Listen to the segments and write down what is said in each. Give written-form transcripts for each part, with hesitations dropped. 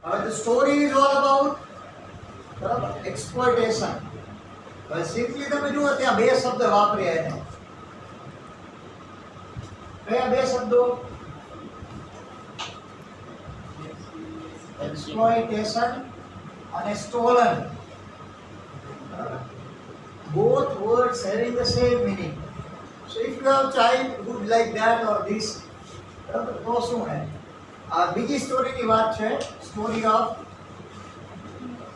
The story is all about exploitation. Simply તમે જુઓ ત્યાં બે શબ્દ વાપર્યા એને. કયા બે શબ્દો? Exploitation and stolen. Both words having the same meaning. So if you have childhood like that or this, તો શું હે? આ બીજી સ્ટોરીની વાત છે, સ્ટોરી ઓફ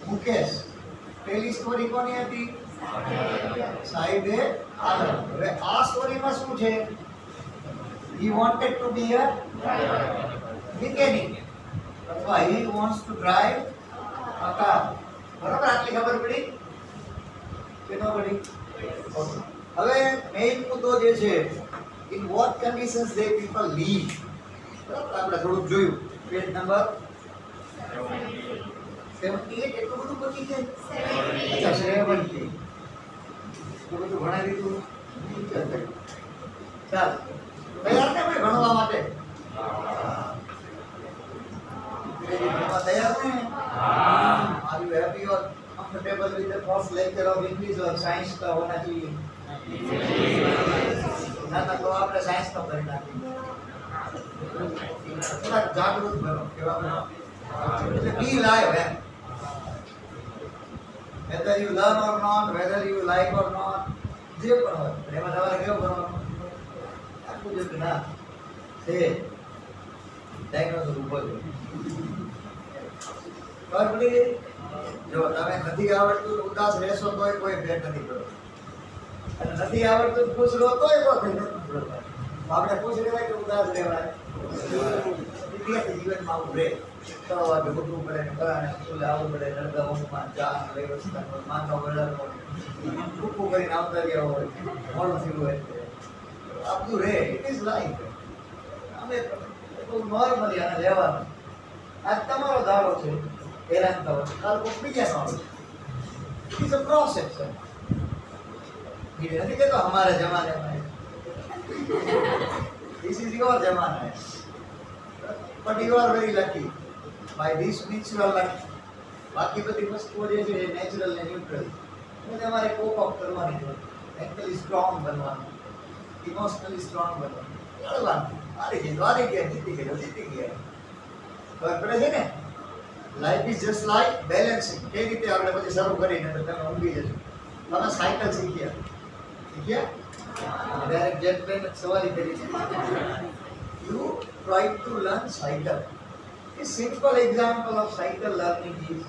મુકેશ. પહેલી સ્ટોરી કોની હતી? સાહિબે આલમ. હવે આ સ્ટોરીમાં શું છે? He wanted to be a mechanic. અથવા he wants to drive a car. બરાબર, આટલી ખબર પડી કે ન પડી? હવે મેઇન મુદ્દો જે છે, in what conditions they people live. બરાબર, આપણે થોડુંક જોયું. Page number 78. એટલું બધું બચી જાય? અચ્છા, 70. તો બધું ભણાવી દીધું. ચાલ, તૈયાર ને ભાઈ ભણવા માટે? તૈયાર ને? Are you happy or comfortable with the first lecture of English or science का होना चाहिए? ना तो आपने साइंस का કરી નાખી. થોડા જાગૃત બનો. કેવા બનો? એટલે be live है. Whether you learn or not, whether you like or not, જે પણ હોય એમાં તમારે કેવું કરવાનું? આખું જે ના છે ડાયગ્નોઝ ઉભો છે. ખબર પડી ગઈ? જો તમે નથી આવડતું ઉદાસ રહેશો તોય કોઈ ભેટ નથી પડતો, અને નથી આવડતું ખુશ રહો તોય કોઈ ભેટ નથી પડતો. આપણે ખુશ રહેવાય કે ઉદાસ રહેવાય? જીવનમાં આવું રહે. 6 વાગે ઉઠવું પડે ને કરાને સ્કૂલે આવવું પડે, નડતા ઊંઘમાં ચા વ્યવસ્થા માનવ વડાનો ટૂંકું કરીને આવતા રહ્યા હોય, મોડું થયું હોય, આ બધું રહે. It is life. અમે બહુ નોર્મલી આને લેવાનું. આજ તમારો દાડો છે, હેરાન થવો, કાલ કોઈ બીજાનો આવે. It is a process. નથી કહેતો હમારા જમાને This is your zamana. But you are very lucky. By this means you are lucky. બાકી બધી વસ્તુઓ જે છે એ નેચરલ ને ન્યુટ્રલ. એટલે તમારે કોપ અપ કરવાની છે. મેન્ટલી સ્ટ્રોંગ બનવાનું, ઇમોશનલી સ્ટ્રોંગ બનવાનું, લડવાનું. હારી ગયા, જીતી ગયા. ખબર પડે છે ને? Life is just like balancing. કઈ રીતે આપણે પછી શરૂ કરીને તો તમે ઊંઘી જશો. તમે સાયકલ શીખ્યા? Direct jet plane સવારી કરી છે. You try to learn cycle. A simple example of cycle learning is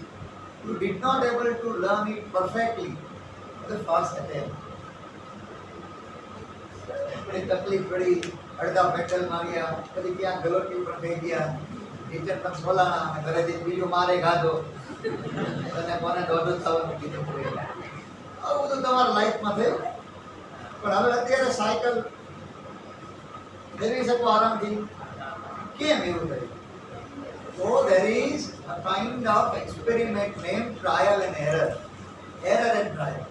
you did not able to learn it perfectly the first attempt. બड़ी તકલીફ પડી, અડધા પેટ્રોલ માં ગયા, પછી ક્યાં ગલોટી ઉપર થઈ ગયા, ટીચર પણ બોલાણા, ઘરેથી બીજો મારે ખાધો, અને કોને દોડો થવાનું કીધું. આવું બધું તમારા લાઈફમાં થયું. પણ હવે અત્યારે સાયકલ ફેરવી શકો આરામથી. કેમ એવું થયું? So there is a kind of experiment named trial and error. Error and trial.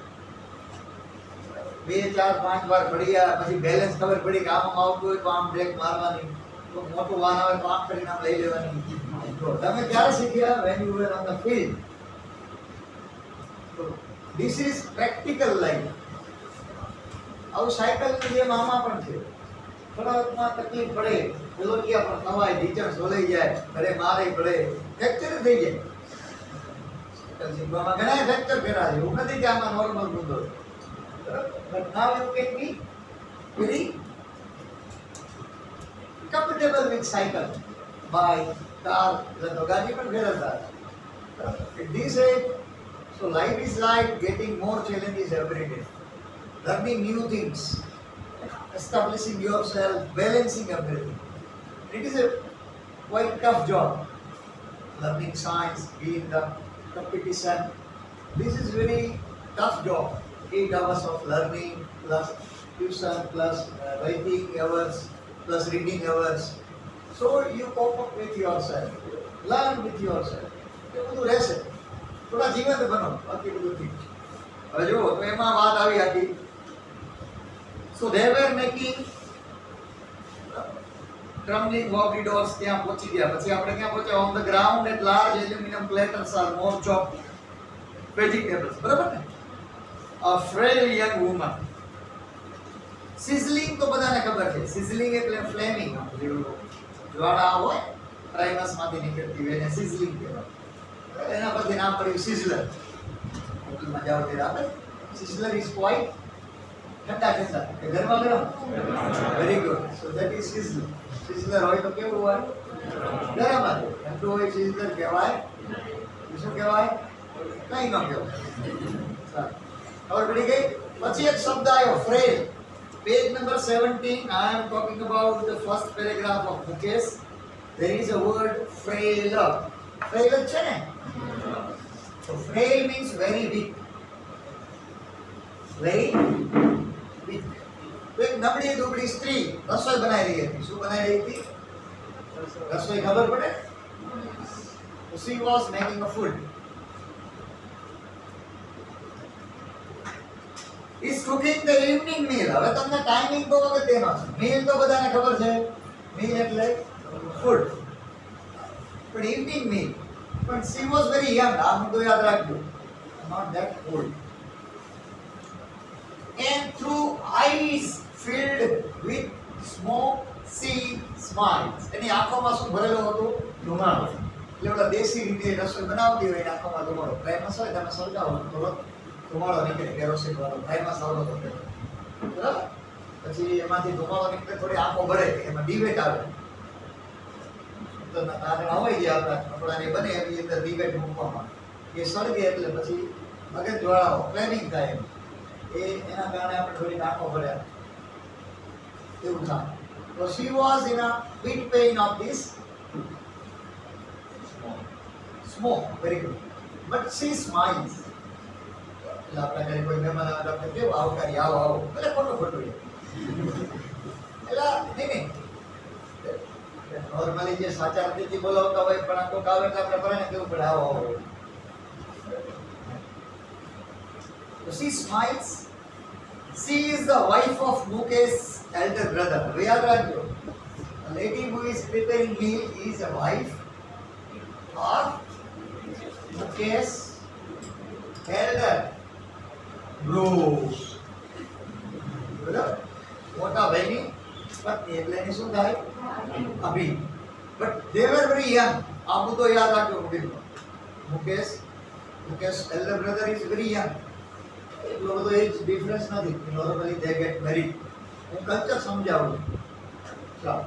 2, 4, 5 વાર પડ્યા, પછી બેલેન્સ ખબર પડી કે આમ આવતું હોય તો આમ બ્રેક મારવાની, તો મોટું વાહન આવે તો આમ કરીને આમ લઈ લેવાની. તો તમે ક્યારે શીખ્યા? when you were on the field. So this is practical life. આવું સાયકલની જેમ આમાં પણ છે. થોડામાં તકલીફ પડે, ગલોટિયા પણ ખવાય, ટીચર સોલાઈ જાય, ઘરે મારે પડે, ફ્રેક્ચર થઈ જાય. સાયકલ શીખવામાં ઘણા ફ્રેક્ચર કર્યા છે. એવું નથી કે આમાં નોર્મલ મુદ્દો. But now you can be very comfortable with cycle, bike, car, તો ગાડી પણ ફેરવતા. This age, so life is like getting more challenges every day. Learning new things, establishing yourself, balancing everything. It is a quite tough job. Learning science, being the competition. This is very tough job. 8 hours of learning plus tuition plus writing hours plus reading hours. So you cope up with yourself, learn with yourself. એ બધું રહેશે. થોડા જીવંત બનો, બાકી બધું ઠીક છે. હવે જુઓ તો એમાં વાત આવી હતી. So they were making crumbling wobbly doors ત્યાં પહોંચી ગયા. પછી આપણે ક્યાં પહોંચ્યા? On the ground at large aluminum platters are more chopped vegetables. બરાબર ને? A frail young woman. Sizzling તો બધાને ખબર છે. Sizzling એટલે flaming. જ્વાળા હોય પ્રાઇમસ માંથી નીકળતી હોય એને sizzling કહેવાય. એના પરથી નામ પડ્યું sizzler. હોટલમાં જાઓ ત્યારે આપણે sizzler is quite ઠંડા ઠંડા કે ગરમા ગરમ. Very good. So that is sizzler. sizzler હોય તો કેવું હોય? ગરમ હોય. ઠંડુ હોય sizzler કહેવાય. શું કહેવાય? કઈ ન કહેવાય. ખબર પડી ગઈ? પછી એક શબ્દ આવ્યો frail. Page number 17, I am talking about the first paragraph of Mukesh. There is a word frail. Frail છે ને? So frail means very weak. Very weak. તો એક નબળી દુબળી સ્ત્રી રસોઈ બનાવી રહી હતી. શું બનાવી રહી હતી? રસોઈ ખબર પડે? So she was making a food. Is cooking the evening meal. હવે તમને ટાઈમિંગ બહુ અગત્યનો છે. મીલ તો બધાને ખબર છે. મીલ એટલે ફૂડ. પણ evening meal. પણ she was very young. આ મુદ્દો યાદ રાખજો. Not that old. And through eyes filled with smoke she smiles. એની આંખોમાં શું ભરેલો હતો? ધુમાડો. એટલે ઓલા દેશી રીતે રસોઈ બનાવતી હોય એની આંખોમાં ધુમાડો. પ્રેમસ હોય તમે સળગાવો તો ધુમાડો નીકળે કેરોસીન વાળો ફ્રાઈમાં સાવડો તો બરાબર. પછી એમાંથી ધુમાડો નીકળે થોડી આંખો ભરે એમાં ડિબેટ આવે તો તારે હોય જે આપણા કપડાને બને એની અંદર ડિબેટ મૂકવામાં એ સળગે એટલે પછી મગજ જ્વાળાઓ ફ્લેમિંગ થાય એમ એ એના કારણે આપણે થોડી આંખો ભર્યા એવું થાય. તો she was in a bit pain of this smoke. Very good. But she smiles. આપણા ઘરે કોઈ મહેમાન આવે આપણે કેવું આવકારી આવો આવો એટલે ખોટું ખોટું એટલે નહીં નોર્મલી જે સાચા અતિથિ બોલાવતા હોય પણ આ કોક આવે એટલે આપણે બધાને કેવું પડે આવો આવો. She smiles. She is the wife of Mukesh's elder brother. યાદ રાખજો. A lady who is preparing meal is a wife of Mukesh's elder bro. બરાબર? મોટા ભાઈની પત્ની એટલે એની શું થાય? અભી. But they were very young. આ મુદ્દો યાદ રાખજો. Mukesh elder brother is very young. એટલો બધો એજ ડિફરન્સ નથી. Normally they get married. હું કલ્ચર સમજાવું. ચાલો.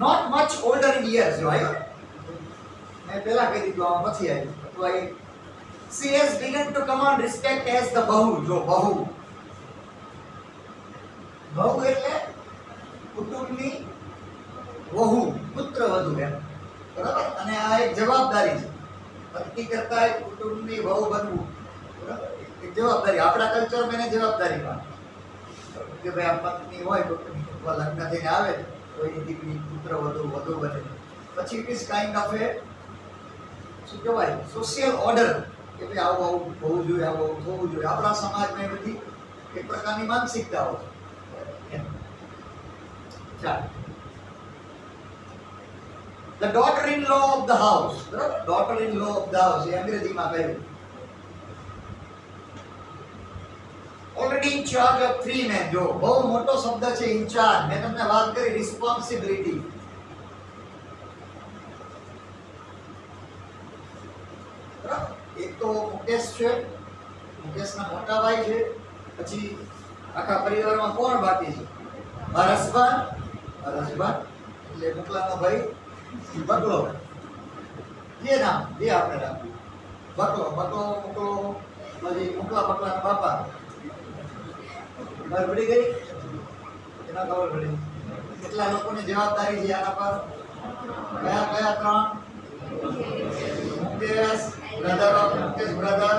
Not much older in years. જો આવ્યો મેં પહેલા કહી દીધું આમાં પછી આવ્યું અથવા એ she has begun to command respect as the bahu. જો bahu એટલે કુટુંબની વહુ પુત્રવધુ એમ બરાબર. અને આ એક જવાબદારી છે. પત્ની કરતા એક કુટુંબની વહુ બનવું બરાબર એક જવાબદારી. આપણા કલ્ચરમાં એને જવાબદારી માં કે ભાઈ આ પત્ની હોય તો લગ્ન થઈને આવે તો એની દીકરી પુત્રવધુ વધુ બને. પછી ઇટ ઇઝ કાઇન્ડ ઓફ એ શું કહેવાય સોશિયલ ઓર્ડર કે ભાઈ આવું આવું હોવું જોઈએ આવું આવું થવું જોઈએ. આપણા સમાજમાં એ બધી એક પ્રકારની માનસિકતાઓ છે. ચાલો. The daughter-in-law of the house. બરાબર? daughter-in-law of the house એ અંગ્રેજીમાં કહ્યું. Already in charge of 3 men. જો બહુ મોટો શબ્દ છે in charge. મેં તમને વાત કરી responsibility. એક તો મુકેશ છે, મુકેશના મોટા ભાઈ છે, પછી આખા પરિવારમાં કોણ બાકી છે? હરસબન એટલે મુકલાનો ભાઈ બકલો. જે નામ જે આપણે રાખ્યું બકલો મુકલો પછી બકલાના બાપા. ખબર પડી ગઈ? એના ખબર પડી. કેટલા લોકોની જવાબદારી છે આના પર? કયા 3? Mukesh brother of Mukesh brother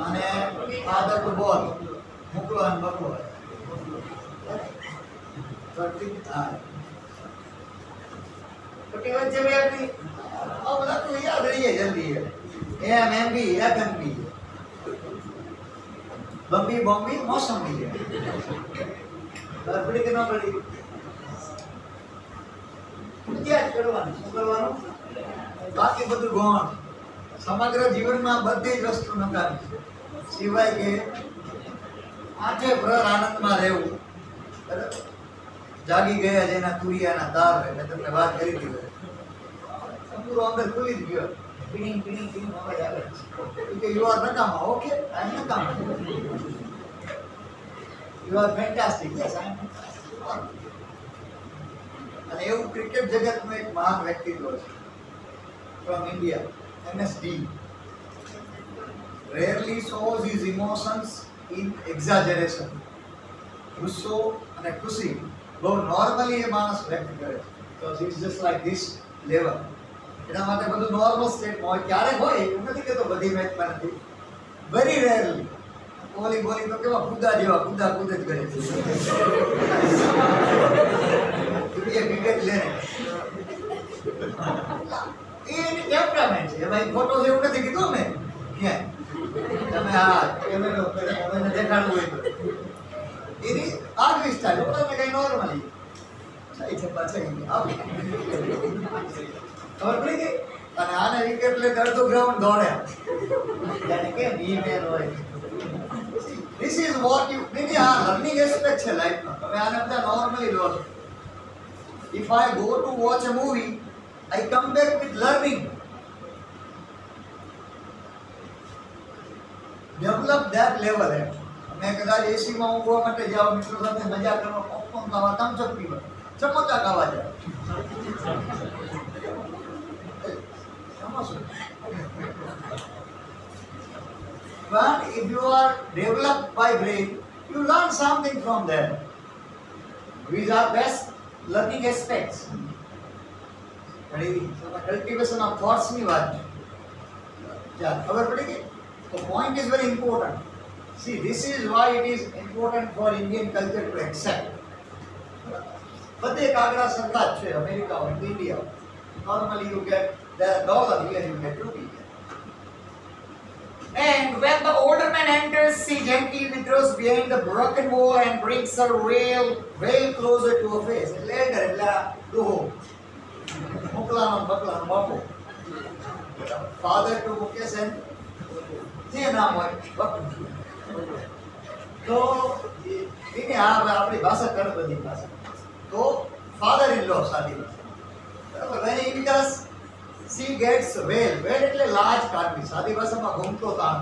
અને father to both મુકલો અને બકલો. વચ્ચે બે આપણી આ બધા તો યાદ રહીએ જલ્દી. એમ બી बम्बी बॉम्बी मौसमी है बड़ी के ना बड़ी क्या करवानी શું કરવાનું બાકી બધું ગોણ સમગ્ર જીવનમાં બધી જ વસ્તુ નકામી છે સિવાય કે આઠે પ્રહર આનંદમાં રહેવું બરાબર જાગી ગયા જેના તુરિયાના તાર મેં તમને વાત કરી દીધી પૂરો અંદર ખુલી જ ગયો પીણી પીણી પીણી અવાજ આવે કે યુ આર નકામા ઓકે આઈ એમ નકામા you are fantastic yes I am અને એવું ક્રિકેટ જગતનું એક મહાન વ્યક્તિત્વ છે from India MSD rarely shows his emotions in exaggeration ગુસ્સો અને ખુશી બહુ નોર્મલી એ માણસ વ્યક્ત કરે છે because it's just like this level એના માટે બધું નોર્મલ સ્ટેટમાં હોય ક્યારેક હોય એવું નથી કહેતો બધી મેચમાં નથી વેરી રેરલી બોલી બોલી તો કેવા કુદા જેવા કુદા કુદ જ કરે છે એ વિકેટ લેને એ ટેમ્પરામેન્ટ છે ભાઈ ફોટો જેવું નથી કીધું મેં ક્યાં તમે આ કેમેરો દેખાડવું હોય તો એની આગવી સ્ટાઇલ તમે કઈ નોર્મલી સહી છે પાછળ ખબર પડી ગઈ અને આને વિકેટ લે અડધું ગ્રાઉન્ડ દોડ્યા જાણે કે બી મેન હોય This is what you maybe આ લર્નિંગ એસ્પેક્ટ છે લાઈફમાં તમે આને બધા નોર્મલી લો If I go to watch a movie I come back with learning develop that level है मैं कदाच एसी में ઊંઘવા માટે જાવ મિત્રો સાથે મજા કરવા પોપકોર્ન ખાવા થમ્સ અપ પીવા ચમચા ખાવા જાવ But if you are developed by brain, you learn something from them. These are best learning aspects. Cultivation of thoughts ની વાત છે ખબર પડી ગઈ The point is very important. See, this is why it is important for Indian culture to accept. બધે કાગડા સરખા જ છે અમેરિકા હોય India Normally you get the dollar here, you get rupee. And when the older man enters, she gently withdraws behind the broken wall and brings her veil closer to her face. Later, father to Mukesh and so ini આપણી ભાષા કર બધી ભાષા તો father in law શાદી when he does she gets veil એટલે લાજ કાઢવી સાદી ભાષામાં ઘૂમતો તાણ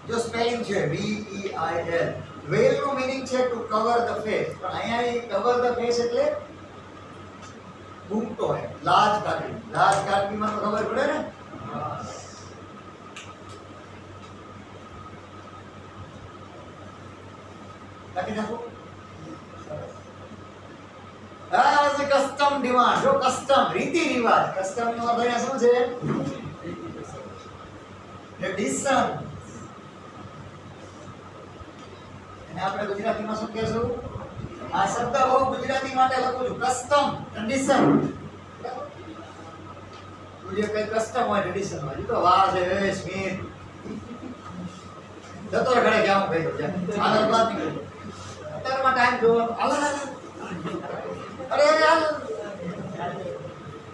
જો સ્પેલિંગ છે VEIL veil નું મીનિંગ છે ટુ કવર ધ ફેસ પણ અહીંયા એ કવર ધ ફેસ એટલે ઘૂમતો હે લાજ કાઢવીમાં તો ખબર પડે ને લખી નાખો As a custom demand, જો custom રીતિ રિવાજ custom નો અર્થ અહીંયા શું છે ટ્રેડિશન અને આપણે ગુજરાતીમાં શું કહેશું આ શબ્દ બહુ ગુજરાતી માટે લખું છું custom ટ્રેડિશન જે કઈ custom હોય ટ્રેડિશન હોય તો વાહ છે સ્મિત જતો ઘરે જાવ ભાઈ આગળ વાત નહીં અત્યારમાં ટાઈમ જોવાનો અરે યાર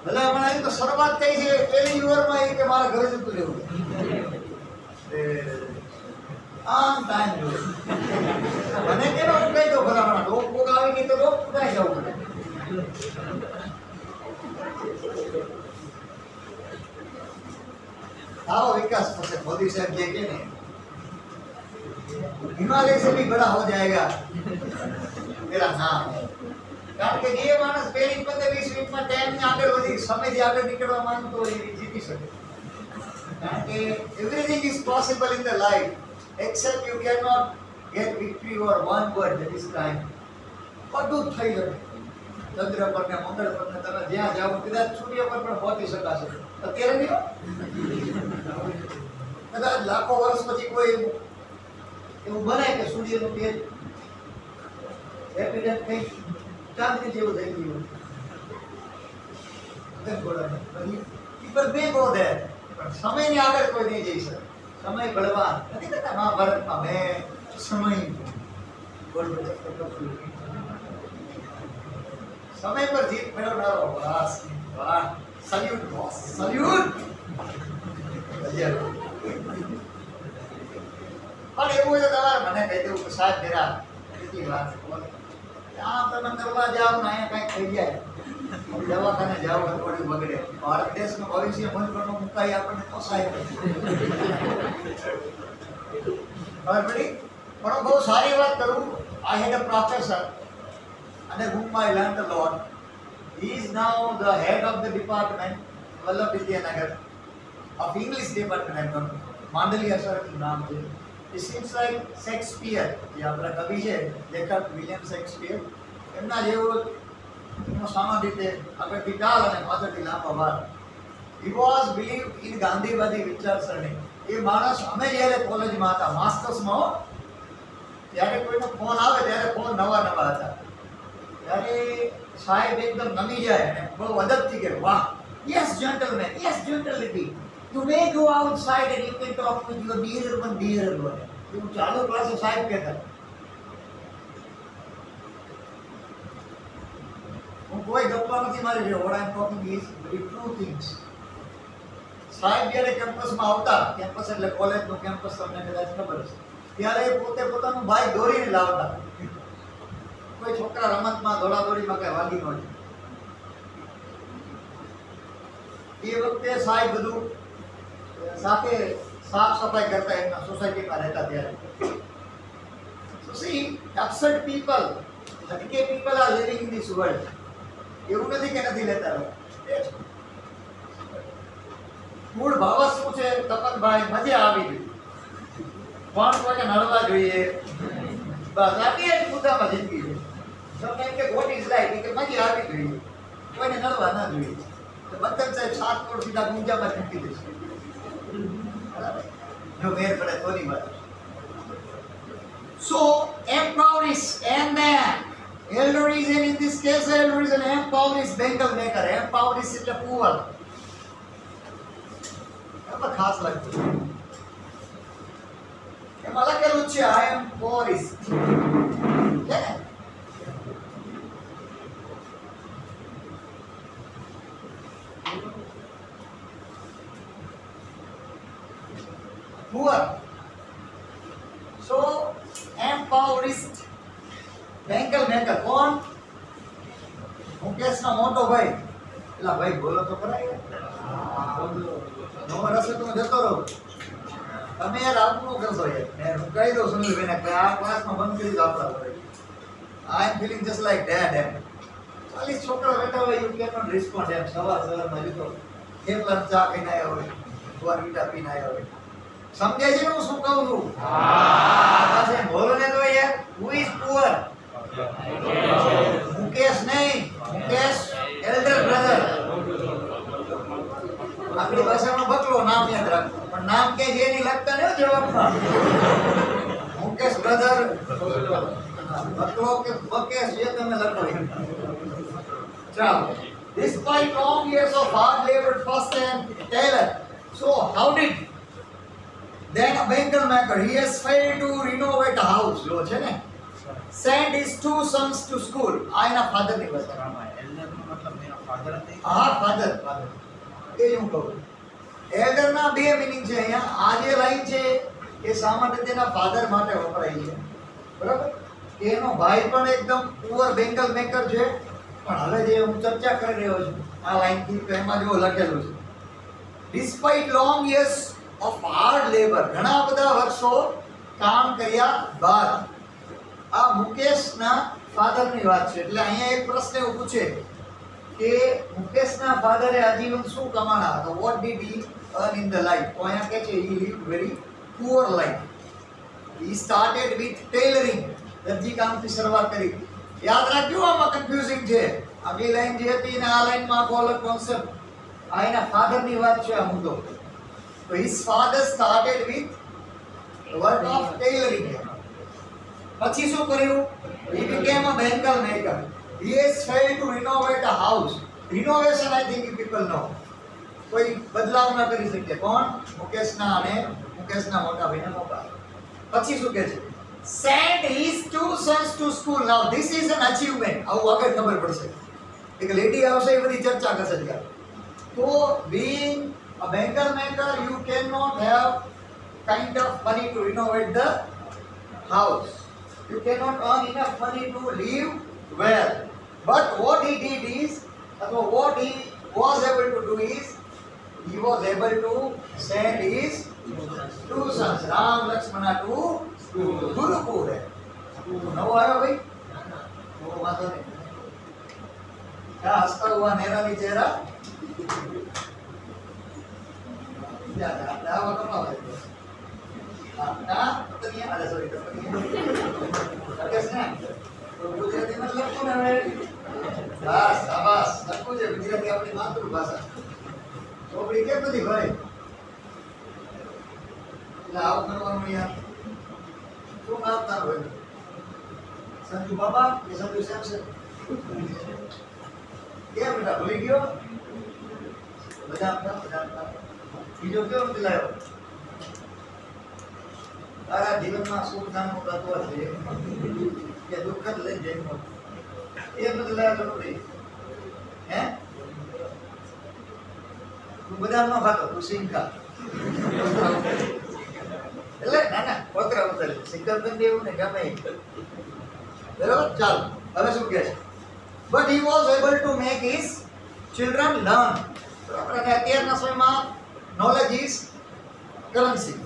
ભલે હમણાં તો શરૂઆત થઈ છે પહેલી યુવરમાં એ કે મારા ઘરે જતું રહેવું આમ ટાઈમ જોયું મને કેવો કહી દો ભલા રોક બોક આવી ગઈ તો રોક ઉઠાઈ જવું પડે आओ विकास से मोदी साहब ये के नहीं हिमालय से भी बड़ा हो जाएगा मेरा नाम है કારણ કે જે માણસ પહેલી 15-20 મિનિટમાં ટાઈમની આગળ વધી સમયથી આગળ નીકળવા માંગતો હોય એ જીતી શકે કારણ કે everything is possible in the life except you cannot get victory over one word that is time બધું થઈ શકે ચંદ્ર પર ને મંગળ પર ને તમે જ્યાં જાઓ કદાચ સૂર્ય પર પણ પહોંચી શકાશે અત્યારે નહીં કદાચ લાખો વર્ષ પછી કોઈ એવું બને કે સૂર્યનું તેજ એપિડેટ થઈ ચાંદની જેવું થઈ ગયું people may go there પણ સમયની આગળ કોઈ નહીં જઈ શકે સમય બળવાન નથી કહેતા મહાભારતમાં મેં સમય બોલ સમય પર જીત મેળવનારો વાસ વાહ સલ્યુટ બોસ સલ્યુટ પણ એવું હોય તો તમારે મને કહી દેવું કે સાહેબ જરા કેટલી વાત આમ તમે કરવા જાઓ ને અહીંયા કંઈક થઈ જાય દવાખાને જાઓ તો થોડી બગડે ભારત દેશનું ભવિષ્ય મંત્રનો મુકાઈ આપણને પોસાય પણ હું બહુ સારી વાત કરું આઈ હેડ અ પ્રોફેસર અને whom I learned a lot. He is now the head of the department Vallabh Vidyanagar of English department Mandaliya sir નામ છે. It seems like Shakespeare જે આપણા કવિ છે લેખક વિલિયમ શેક્સપિયર એમના જેવો એમનો સામાન્ય રીતે આગળથી ટાળ અને પાછળથી લાંબા વાર. He was believed in ગાંધીવાદી વિચારસરણી. એ માણસ અમે જ્યારે કોલેજમાં હતા માસ્ટર્સમાં ત્યારે કોઈનો ફોન આવે ત્યારે ફોન નવા નવા હતા ત્યારે સાહેબ એકદમ નમી જાય અને બહુ અદબથી કે વાહ yes gentleman yes gentleman you may go outside and you can talk with your dearer one એવું ચાલુ ક્લાસે સાહેબ કહેતા. હું કોઈ ગપ્પા નથી મારી રહ્યો. what I am talking is very true things. સાહેબ જ્યારે કેમ્પસમાં આવતા કેમ્પસ એટલે કોલેજનું કેમ્પસ તમને કદાચ ખબર છે ત્યારે પોતે પોતાનું બાઇક દોરીને લાવતા. કોઈ છોકરા રમતમાં દોડાદોડીમાં કઈ વાગી ન જાય. એ વખતે સાહેબ બધું સાથે સાફ સફાઈ કરતા એમના સોસાયટીમાં રહેતા ત્યારે. So see, absurd people, Hatke people are living in this world. એવું નથી કે નથી લેતા રહો. મૂળ ભાવ શું છે તપનભાઈ મજા આવી ગઈ પણ કોઈને નડવા જોઈએ બસ આટલી જ મુદ્દામાં જિંદગી છે. તમે એમ કે વોટ ઇઝ લાઈફ કે મજા આવી જોઈએ કોઈને નડવા ના જોઈએ તો બંધન સાહેબ 7 કરોડ સીધા ગુંજામાં ચૂકી દેશે જો મેર પડે તોની વાત. So empowerist and then elderism in this case elderism empowerist Bengal maker empowerist એટલે poor એમાં ખાસ લાગતું એમાં લખેલું છે I am poorest છે ને poor. So empowerist Bengal maker કોણ મુકેશનો મોટો ભાઈ એલા ભાઈ બોલો તો ખરા નો રસ્તે તો જતો રહો તમે યાર આવું કરશો યાર મેં હું કહી દઉં સુનિલભાઈને કે આ ક્લાસમાં બંધ કરી દો આપણા ભાઈ I am feeling just like that એમ 40 છોકરા બેઠા હોય you cannot respond એમ સવારમાં જતો થેપલા ચા પીને આવ્યા હોય બોર્નવિટા પીને આવ્યા હોય સમજે છે ને હું શું કહું છું પાસે બોલો ને તો યાર who is poor મુકેશ નહીં મુકેશ elder brother આપણી ભાષામાં બકલો નામ યાદ રાખો પણ નામ કે જે નહીં લખતા ને જવાબમાં મુકેશ બ્રધર બકલો કે બકેશ જે તમે લખો ચાલો despite long years of hard labor first and tailor so how did then a Bengal maker he has failed to renovate a house જો છે ને send his 2 sons to school આ એના ફાધર ની વાત એલ્ડર નો મતલબ એના ફાધર હતી હા ફાધર એ જ હું કહું એલ્ડર ના બે મીનિંગ છે અહીંયા આ જે લાઈન છે એ સામાન્ય રીતે એના ફાધર માટે વપરાય છે બરાબર એનો ભાઈ પણ એકદમ પુઅર બેંગલ મેકર છે પણ હવે જે હું ચર્ચા કરી રહ્યો છું આ લાઈન થી તો એમાં જો લખેલું છે despite long years of hard labour ઘણા બધા વર્ષો કામ કર્યા બાદ આ મુકેશના ફાધરની વાત છે એટલે અહીંયા એક પ્રશ્ન એવું પૂછે કે મુકેશના ફાધરે આજીવન શું કમાણા તો what did he earn in the life તો અહીંયા કહે છે he lived very poor life he started with tailoring દરજી કામથી શરૂઆત કરી યાદ રાખજો આમાં કન્ફ્યુઝિંગ છે આગલી લાઈન જે હતી ને આ લાઈનમાં આખો અલગ કોન્સેપ્ટ આ એના ફાધરની વાત છે આ મુદ્દો તો his father started with work of tailoring પછી શું કર્યું he became a Bengal maker he has failed to renovate a house renovation I think you people know કોઈ બદલાવ ના કરી શકે. કોણ? મુકેશના અને મુકેશના મોટા ભાઈના પપ્પા. પછી શું કહે છે? sent his two sons to school. Now this is an achievement. આવું આગળ ખબર પડશે. એક લેડી આવશે એ બધી ચર્ચા કરશે ત્યારે. તો being a banker maker, you cannot have kind of money to renovate the house. You cannot earn enough money to live well. But what he did is, or what he was able to do is, he was able to send his two sons, Ram Lakshmana, to Gurukul. नवो आयो भाई? वो वांधो नहीं. क्या हंसता हुआ नैरानी चेहरा? क्या दावा करना है? ना पत्नी अरे सॉरी पत्नी. कैसे? तो गुजराती मतलब कौन है? बस शाबाश. सबको जो गुजराती अपनी मातृभाषा. ચોપડી કેમ નથી ભાઈ? એટલે આવું કરવાનું યાર. શું નામ તારું ભાઈ? સંજુ બાબા કે સંજુ સેમસન? કેમ બેટા ભૂલી ગયો? બધા બીજો કેવો નથી લાવ્યો? તારા જીવનમાં સુખ નામનું તત્વ છે કે દુઃખ જ લઈ જન્મ એ નથી લાવ્યો નથી. હે? તું બધા ન ખાતો, તું સિંગ ખા. એટલે ના ના પત્ર ઉતરે સિકંદર એવું ને ગમે બરાબર. ચાલો હવે શું કહે છે? But he was able to make his children learn. આપણે અત્યારના સમયમાં knowledge is currency.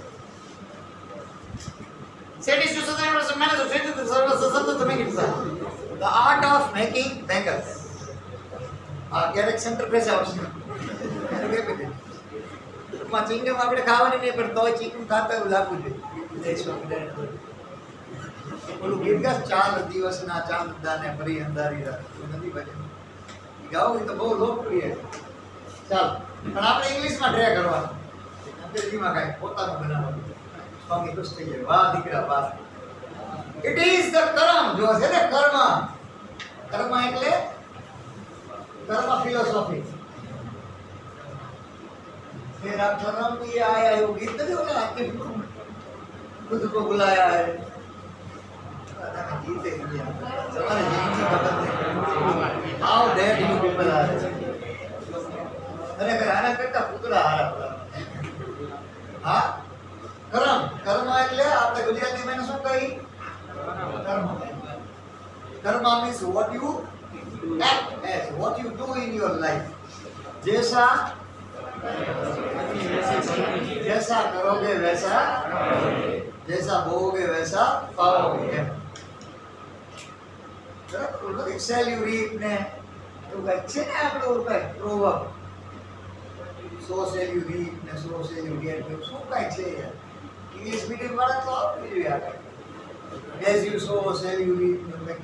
The art of making bangles. ક્યારેક સેન્ટર પ્રેસ આવશે. ચિંગમ આપણે ખાવાની નહીં પણ તોય ચિંગમ ખાતા એવું લાગવું જોઈએ. ઓલું ગીત ગાસ ચાંદ દિવસના ચાંદ દાને ફરી અંધારી રાત નથી ભજન ગાવું એ તો બહુ લોકપ્રિય છે. ચાલો પણ આપણે ઇંગ્લિશમાં ટ્રાય કરવાનું, અંગ્રેજીમાં કાંઈ પોતાનું બનાવવાનું. સ્વામી ખુશ થઈ જાય. વાહ દીકરા વાહ. ઇટ ઇઝ ધ કર્મ. જો છે ને કર્મ. કર્મ એટલે कर्म फिलोसॉफी. तेरा कर्म ये आया है, वो गीत नहीं होना आपके खुद को बुलाया है. गीत है हमारे जीवन की खबर है. How dead you people are. अरे अगर आना करता पुतला हारा पुतला. हाँ कर्म. कर्म એટલે આપણે ગુજરાતીમાં એને શું કહી? કર્મ. કર્મ means what you act as, what you do in your life. जैसा करोगे वैसा, जैसा बोओगे वैसा पाओगे. बराबर. एक्सेल यू रीप ने तो अच्छे ने આપણે ઓર કઈ proverb so shall you reap ને સો સેલ યુ ગેટ શું કઈ છે યાર. ઇંગ્લિશ મીડિયમ વાળા તો આવડી જોઈએ આ. As you sow shall you reap ને મેક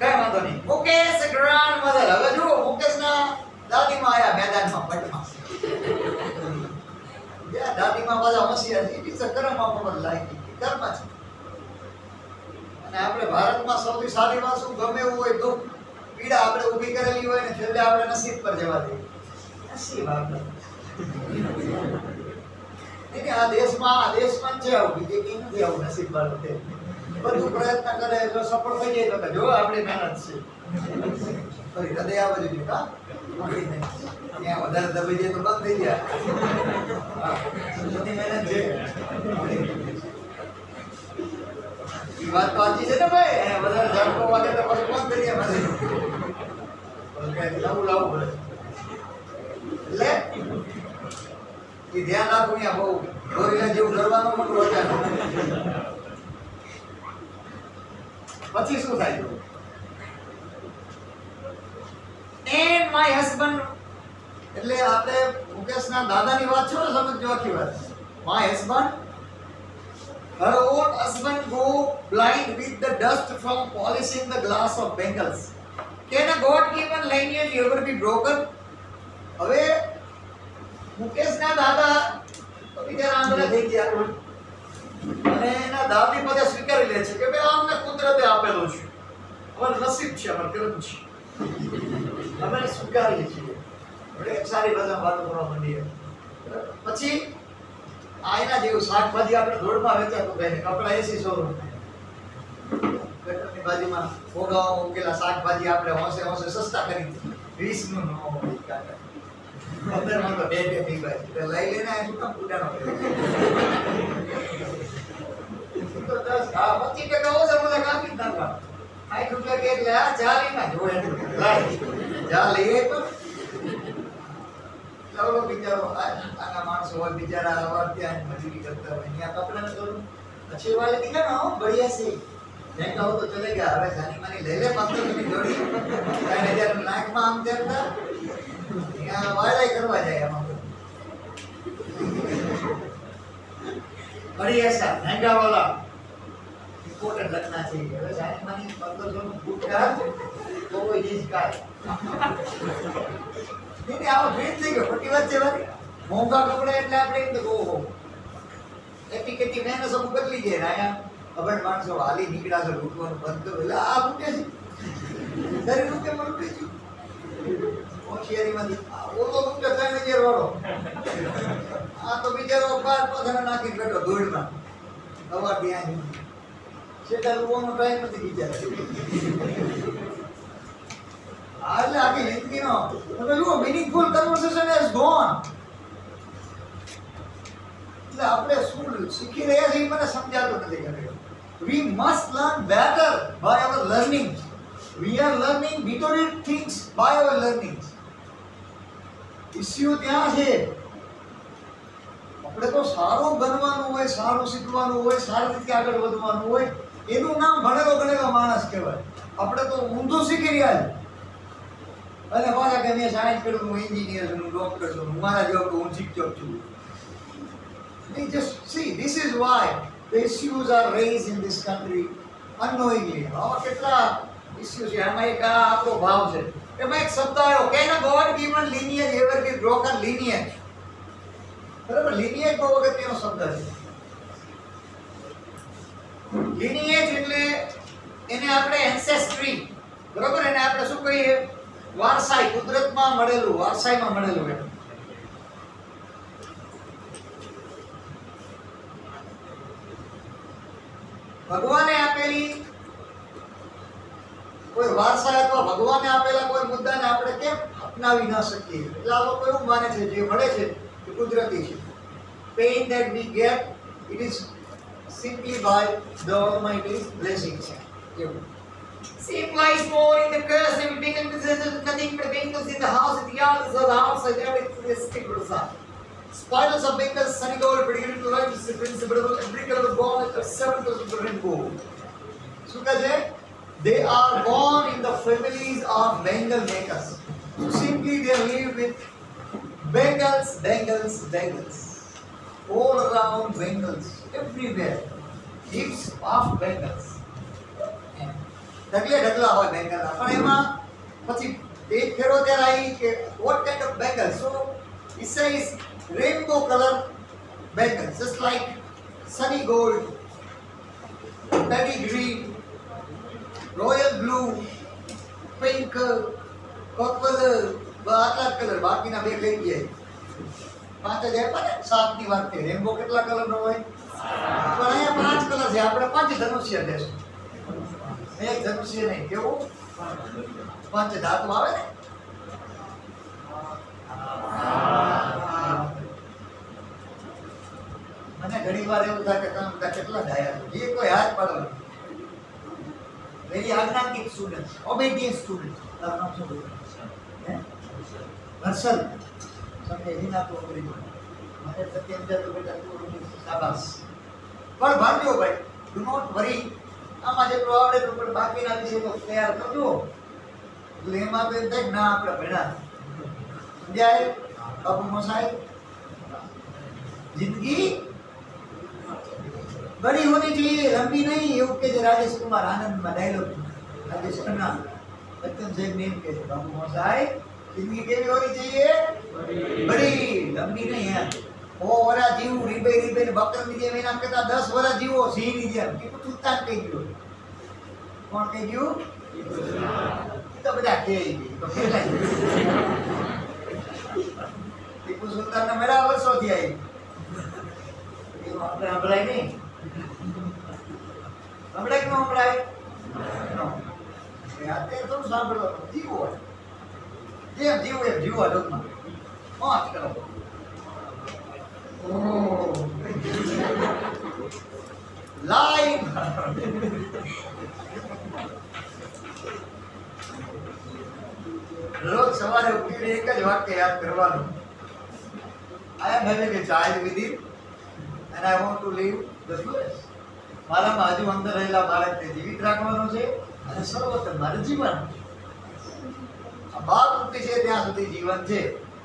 કઈ વાંધો નહીં. Mukesh grandmother. હવે જુઓ મુકેશના દાદીમાં આયા મેદાનમાં પટમાં. દાદીમાં બધા હોશિયાર છે. ઇટ્સ અ કર્મ આપણને લાગી કર્મ છે. અને આપણે ભારતમાં સૌથી સારી વાત શું? ગમે એવું હોય દુઃખ પીડા આપણે ઊભી કરેલી હોય ને છેલ્લે આપણે નસીબ પર જવા દઈએ. નસીબ આપણે આ દેશમાં છે આવું. બીજે કઈ નથી આવું નસીબ વાળું છે. બધું પ્રયત્ન કરે જો સફળ થઈ જાય તો જો આપણી મહેનત છે. ફરી હૃદય આ બાજુ કા ત્યાં વધારે દબાઈ જાય તો બંધ થઈ જાય. બધી મહેનત છે. એ વાત તો સાચી છે ને ભાઈ. વધારે ઝાટકો વાગે તો પછી બંધ થઈ જાય. નવું લાવવું પડે. એટલે એ ધ્યાન રાખવું. ત્યાં બહુ ગોરીલા જેવું કરવાનું પણ રોજા. પછી શું થાય? And my husband. એટલે આપણે મુકેશના દાદાની વાત છે ને, સમજો આખી વાત. My husband, her own husband go blind with the dust from polishing the glass of bangles. Can a God given lineage ever be broken? હવે મુકેશના દાદા તો બિચારા આંધળા થઈ ગયા અને એના દાદી બધા સ્વીકારી લે છે કે ભાઈ અમને કુદરતે આપેલું છે. અમારું નસીબ છે, અમારું કર્મ છે, અમે સ્વીકારીએ છીએ. એટલે એક સારી ભાષામાં વાતો કરવા માંડીએ. પછી આ એના જેવું શાકભાજી આપણે રોડમાં વેચાતું ભાઈ કપડા 80-100 રૂપિયા ગટરની બાજુમાં ફોગાઓ ઉકેલા શાકભાજી આપણે હોંશે સસ્તા ખરીદી 20 નું ન મળી કાકા 15 માં તો બે થઈ ભાઈ એટલે લઈ લેને આ શું કામ પૂજાનો તો 10 હા 25% ઓછા મને કાપી જ નાખવા 60 રૂપિયા કે એટલે આ ચાલી ના જોડે લાઈ જા લઈએ તો ચાલો બિચારો આના માણસો હોય બિચારા આવા ત્યાં મજૂરી કરતા હોય અહીંયા કપડાને થોડું अच्छे वाले दिखा ना हो बढ़िया से महंगा हो तो चलेगा હવે જાની માની લઈ લે 15 ની જોડી 3000 લાખ માં આમ કરતા ત્યાં વાળાઈ કરવા જાય આમાં बढ़िया सा महंगा वाला इम्पोर्टेंट लगना चाहिए હવે જાની માની 1500 નું બૂટ કરા તો કોઈ ચીજ કાય नहीं आओ भेज देंगे पट्टी बात से भाई मोंगा कपड़े એટલે આપણે એમ તો ઓહો એટીકેટી મેને सब कर लीजिए ना यार અબડ માણસો હાલી નીકળ્યા છે લૂટવાનું બંધ કરો એટલે આ લૂટે છે દરેક રૂપિયા માં લૂટે છે ઓશિયારીમાંથી ઓલો લૂટે 3000 વાળો આ તો બિચારો બાર પથરા નાખી બેઠો ધૂળમાં હવા ત્યાં સેટા રૂવાનો ટાઈમ નથી બિચારા એટલે આખી જિંદગીનો તમે જુઓ મીનિંગફુલ કન્વર્સેશન હેઝ ગોન એટલે આપણે શું શીખી રહ્યા છીએ મને સમજાતું નથી ખરેખર we must learn better by our learning we are learning deteriorated things by our learning issue ત્યાં છે આપણે તો સારું બનવાનું હોય સારું શીખવાનું હોય સારી રીતે આગળ વધવાનું હોય એનું નામ ભણેલો માણસ કહેવાય આપણે તો ઊંધું શીખી રહ્યા છે અને પાછા કે મેં સાયન્સ કર્યું હું એન્જિનિયર છું હું ડોક્ટર છું મારા જેવો હું શિક્ષક છું they just see this is why the issues are raised in this country unknowingly આવા કેટલા ઇસ્યુ છે આમાં એક આપણો ભાવ છે એમાં એક શબ્દ આવ્યો can God given lineage ever be broken lineage બરાબર lineage બહુ અગત્યનો શબ્દ છે lineage એટલે એને આપણે ancestry બરાબર એને આપણે શું કહીએ વારસાઈ કુદરતમાં મળેલું વારસાઈમાં મળેલું એમ ભગવાને આપેલી કોઈ વારસા અથવા ભગવાને આપેલા કોઈ મુદ્દાને આપણે કેમ અપનાવી ન શકીએ એટલે આ લોકો એવું માને છે જે મળે છે એ કુદરતી છે pain that we get it is simply by the almighty's blessing છે એવું Same lies more in the curse and we become nothing but Bengals in the house, in the yard, so the outside, everything is stickers up. Spiders of Bengals, sunny gold, beginning to life is the principle of every color of ball of 7,000 rainbow. So, they are born in the families of Bengal makers. So, simply they live with Bengals, Bengals, Bengals. All around Bengals, everywhere. Heaps of Bengals. ઢગલા હોય બેંગલના પણ એમાં પછી એક ફેરો ત્યારે આવી કે what kind of bengal so it says rainbow color bengals just like sunny gold paddy green royal blue pink purple આટલા કલર બાકીના બે કઈ ગયા 5000 પણ 7 ની વાત છે રેનબો કેટલા કલરનો હોય પણ અહીંયા 5 કલર છે આપણે 5 ધનુષ્ય લેશું એક ધનુષ્ય નહીં કેવું પંચ ધાતુ આવે ને મને ઘણી વાર એવું થાય કે તમે બધા કેટલા ડાયા છો એ કોઈ હાથ પાડો વેરી આજ્ઞાંકિક સ્ટુડન્ટ ઓબેડિયન્ટ સ્ટુડન્ટ તારું નામ શું હે હર્ષલ તમને એના તો કરી દો મને સત્યમ તો બેટા તું શાબાશ પણ ભાગ્યો ભાઈ ડુ નોટ વરી આમાં જેટલું આવડે તો પણ બાકીના વિશે તો તૈયાર કરજો એટલે એમાં તો એમ થાય ના આપણે ભણ્યા સમજાય બાબુ મસાઈ જિંદગી बड़ी होनी चाहिए लंबी नहीं એવું કે છે રાજેશ કુમાર આનંદમાં ડાયલોગ રાજેશ ખન્ના સત્યમ સાહેબ ને કે છે બાબુ મસાઈ જિંદगी કેવી હોनी चाहिए बड़ी लंबी नहीं है ઓ વરા જીવ રીબે ને બકરની જેમ એના કરતા 10 વરા જીવો સિંહની જેમ કે તું તાન કહી ગયો કોણ કહી ગયું તો બધા કે તો કેટલા ટીપુ સુલતાન ના મેળા વર્ષોથી આવી એવું આપણે સંભળાય નહીં સંભળાય કે ન સંભળાય અત્યારે થોડું સાંભળવાનું જીવો જેમ જીવો એમ જીવો લોકમાં મોજ કરો લાઈવ રોજ સવારે ઉઠીને એક જ વાક્ય યાદ કરવાનું I am having a child within and I want to live the fullest. મારામાં હજુ અંદર રહેલા બાળકને જીવિત રાખવાનું છે અને સર્વોત્તમ મારું જીવન આ બાપ ઉઠી છે ત્યાં સુધી જીવન છે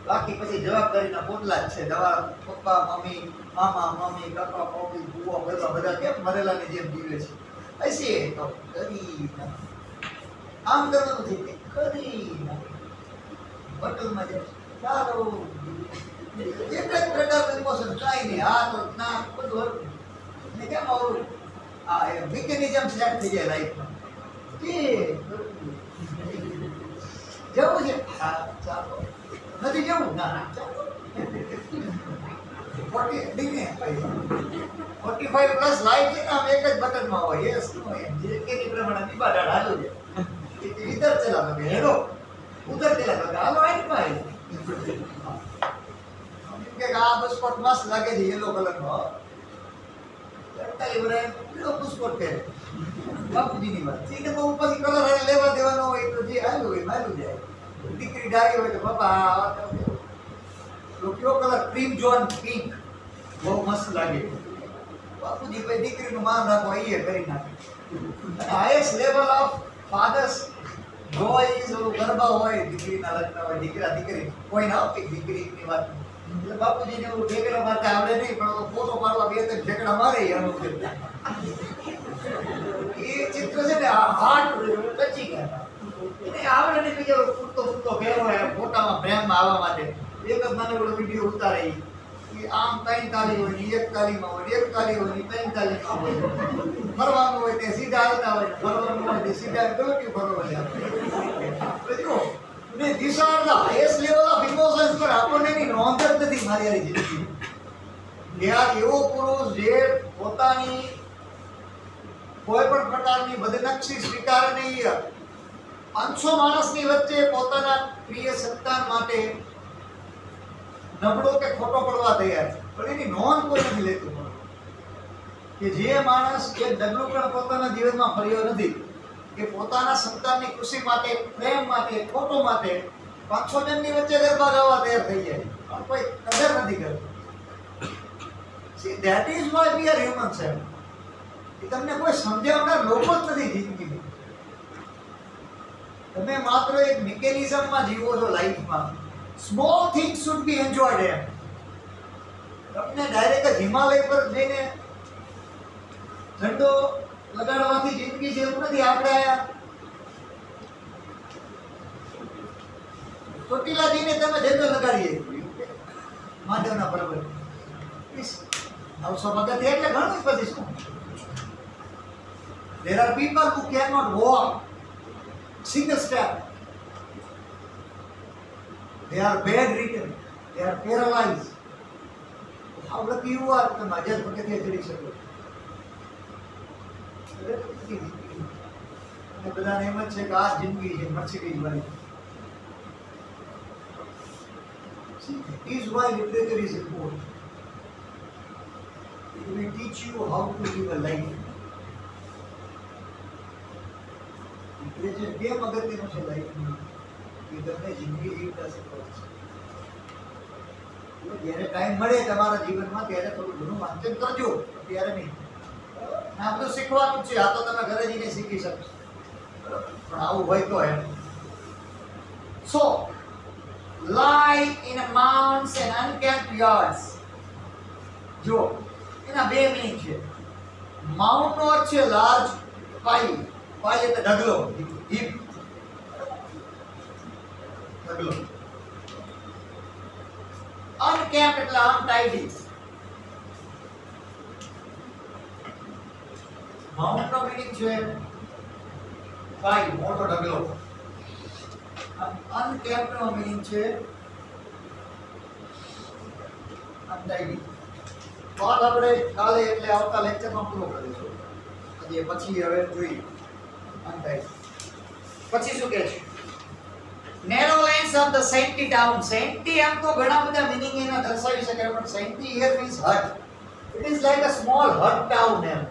બાકી પછી જવાબદારીના પોટલા જ છે તમારા પપ્પા મમ્મી મામા મમ્મી કાકા મમ્મી બુઆ બધા કેમ મરેલાની જેમ જીવે છે હશે તો કરી આમ કરવાનું નથી કરી હોટલમાં જાય ચાલો એક જ પ્રકારનું ઇમોશન કાંઈ નહીં આ તો ના બધું ને કેમ આવું આ મિકેનિઝમ સેટ થઈ જાય લાઈફમાં કે જવું છે હા ચાલો નથી જવું ના ના ચાલો 45 પ્લસ લાઈફ છે ને આમ એક જ બટનમાં હોય યસ નો એમ જે કેની પ્રમાણે નિબાડા હાલો છે ઇધર ચલા લગે હેલો ઉધર ચલા લગે હાલો આઈ પાઈ કે આ બસકોટ મસ્ત લાગે છે યેલો કલરનો ટટ્ટા ઇબ્રાહિમ પીળો બસકોટ પહેરે બાપુજીની વાત છે કે બહુ પછી કલર લેવા દેવાનો હોય તો જે હાલું હોય માલું જાય દીકરી ડાળી હોય તો બાપા તો કયો કલર ક્રીમ જોન પિંક બહુ મસ્ત લાગે બાપુજી ભાઈ દીકરીનું માન રાખો એ કરી નાખે highest level of father's joy is garba હોય દીકરીના લગ્ન હોય દીકરા દીકરી કોઈ ના આવતી દીકરીની વાત એટલે બાપુજીને એવું ઠેકડા મારતા આવડે નહીં પણ ફોટો પાડવા બે ત્રણ ઠેકડા મારે એનું એ ચિત્ર છે ને હાર્ટ ટચી ગયા એને આવડે નહીં બીજો પૂરતો ફેરો ફોટામાં ફ્રેમમાં આવવા માટે એક જ મને ઓલો વિડીયો ઉતારે આમ 3 તાળી હોય ને 1 તાળીમાં હોય 1 તાળી હોય ને 3 તાળીમાં હોય ફરવાનું હોય તે સીધા આવતા હોય ફરવાનું હોય તે સીધા ગલટી ફરવા જાય ને these are the highest level of emotions પર આપણને એની નોંધ જ નથી મારી આ જિંદગી યાર એવો પુરુષ જે પોતાની કોઈ પણ પ્રકારની બદનક્ષી સ્વીકાર નહીં 500 માણસની વચ્ચે પોતાના પ્રિય સંતાન માટે નબળો કે ખોટો પડવા તૈયાર પણ એની નોંધ કોઈ નથી લેતું કે જે માણસ એ ડગલું પણ પોતાના જીવનમાં ફર્યો નથી કે પોતાના સંતાનની ખુશી માટે પ્રેમ માટે ખોટો માટે 500 જણની વચ્ચે ગરબા ગાવા તૈયાર થઈ જાય પણ કોઈ કદર નથી કરતું See, that is why we are humans, sir. એ તમને કોઈ સમજાવનાર લોકો જ નથી જિંદગીમાં તમે માત્ર એક મિકેનિઝમમાં જીવો છો લાઈફમાં small things should be enjoyed એમ તમને ડાયરેક્ટ હિમાલય પર જઈને ઝંડો લગાડવાથી જિંદગી છે એવું નથી આપણે ચોટીલાજીને તમે ઝંડો લગાડીએ મહાદેવના પર્વત 900 પગથિયા એટલે ઘણું પછી શું There are people who cannot walk single step. They are bedridden. They are paralyzed. How lucky you are to મજા પગથિયા ચડી શકો અને બધાને એમ જ છે કે આ જિંદગી છે મર્સિડીઝ વાળી It is why literature is important. It will teach you how to live a life. Literature કેમ અગત્યનું છે લાઈફમાં કે તમને જિંદગી જીવતા શીખવાડે છે જ્યારે ટાઈમ મળે તમારા જીવનમાં ત્યારે થોડું ઘણું વાંચન કરજો ત્યારે નહીં આ બધું શીખવાનું છે આ તો તમે ઘરે જઈને શીખી શકશો પણ આવું હોય તો એમ So, lie in a mounds and unkept yards. જો એના બે મીનિંગ છે માઉન્ટ નો અર્થ છે લાર્જ પાઈ પાઈ એટલે ઢગલો હીપ ઢગલો અનકેપ્ટ એટલે અનટાઇડી માઉન્ટ નો મીનિંગ છે 5 મોટો ઢગલો. અનકેપ્ડ નો મીનિંગ છે અનટાઈડી. વાત આપણે કાલે એટલે આવતા લેક્ચરમાં પૂરો કરીશું. આજે પછી હવે જોઈએ અનટાઈડી. પછી શું કહે છે? Narrow lines of the shanty town. Shanty આમ તો ઘણા બધા મીનિંગ એના દર્શાવી શકે, પણ shanty here means hut. It is like a small hut town. એમ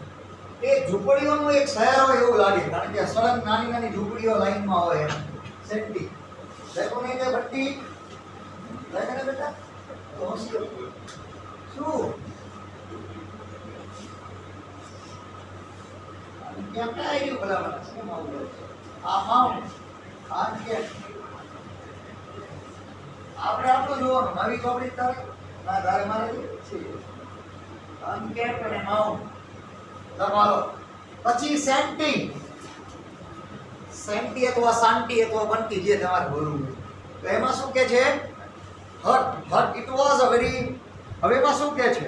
એ ઝૂંપડીઓનું એક શહેર હોય એવું લાગે, કારણ કે સડક નાની નાની ઝૂંપડીઓ લાઈનમાં હોય. એમ સેન્ટી देखो नहीं दे भट्टी देखे ना बेटा तो શું क्या क्या है ये भला भला શું માઉ આ માઉન્ટ આ કે આપણે આપણું જોવાનું નવી ચોપડી તારે ના તારે મારે છે અનકેપ અને માઉન્ટ લગાવો. પછી સેન્ટી. સેન્ટી અથવા શાંતિ અથવા બંટી જે તમારે બોલવું હોય તો એમાં શું કે છે? Hut. Hut it was a very. હવે એમાં શું કે છે?